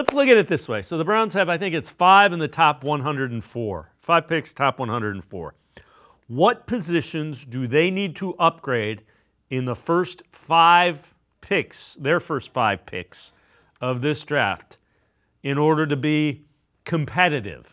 Let's look at it this way. So the Browns have, I think it's 5 in the top 104. 5 picks, top 104. What positions do they need to upgrade in the first 5 picks, their first 5 picks of this draft, in order to be competitive?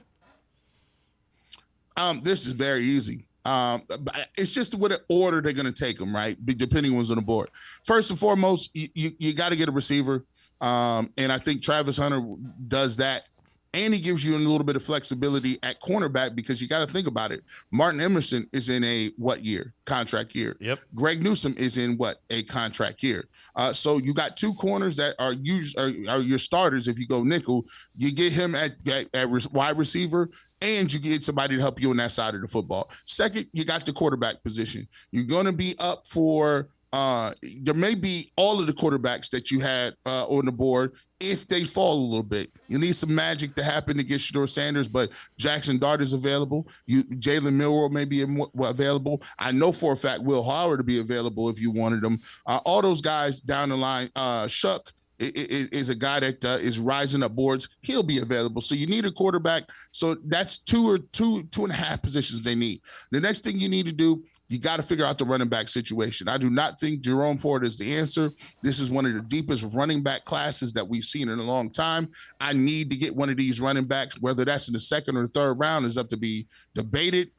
This is very easy. It's just what order they're going to take them, right? Depending on what's on the board. First and foremost, you got to get a receiver. And I think Travis Hunter does that. And he gives you a little bit of flexibility at cornerback because you got to think about it. Martin Emerson is in a what year? Contract year. Yep. Greg Newsome is in what? A contract year. So you got 2 corners that are your starters. If you go nickel, you get him at wide receiver, and you get somebody to help you on that side of the football. Second, you got the quarterback position. You're going to be up for there may be all of the quarterbacks that you had on the board. If they fall a little bit, you need some magic to happen to get Shedeur Sanders, but Jackson Dart is available. Jalen Milroe may be available. I know for a fact Will Howard to be available if you wanted them. All those guys down the line, Shuck is a guy that is rising up boards. He'll be available. So you need a quarterback. So that's two and a half positions they need. The next thing you need to do, you got to figure out the running back situation. I do not think Jerome Ford is the answer. This is one of the deepest running back classes that we've seen in a long time. I need to get one of these running backs, whether that's in the second or third round is up to be debated,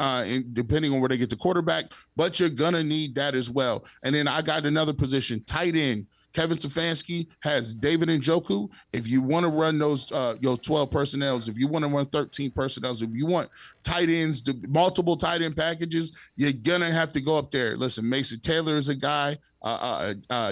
depending on where they get the quarterback, but you're going to need that as well. And then I got another position, tight end. Kevin Stefanski has David Njoku. If you want to run those 12 personnels, if you want to run 13 personnels, if you want tight ends, multiple tight end packages, you're going to have to go up there. Listen, Mason Taylor is a guy.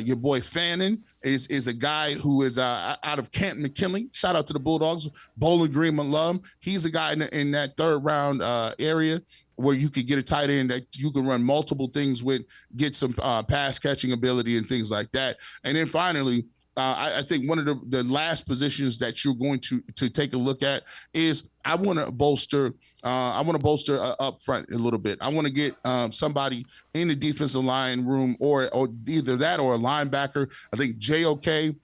Your boy Fannin is a guy who is out of Canton McKinley. Shout out to the Bulldogs, Bowling Green alum. He's a guy in that third round area where you could get a tight end that you can run multiple things with, get some pass catching ability and things like that. And then finally, I think one of the last positions that you're going to take a look at is I want to bolster up front a little bit. I want to get somebody in the defensive line room or either that or a linebacker. I think JOK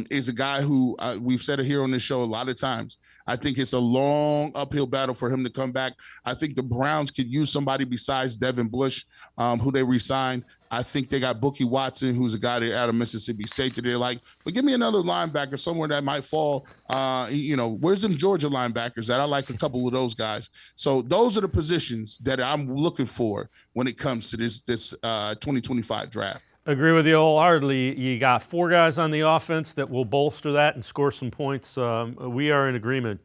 is a guy who we've said it here on this show a lot of times. I think it's a long uphill battle for him to come back. I think the Browns could use somebody besides Devin Bush, who they re-signed. I think they got Bookie Watson, who's a guy out of Mississippi State that they're like, but give me another linebacker somewhere that might fall. Where's them Georgia linebackers that I like a couple of those guys. So those are the positions that I'm looking for when it comes to this 2025 draft. Agree with you wholeheartedly. You got 4 guys on the offense that will bolster that and score some points. We are in agreement.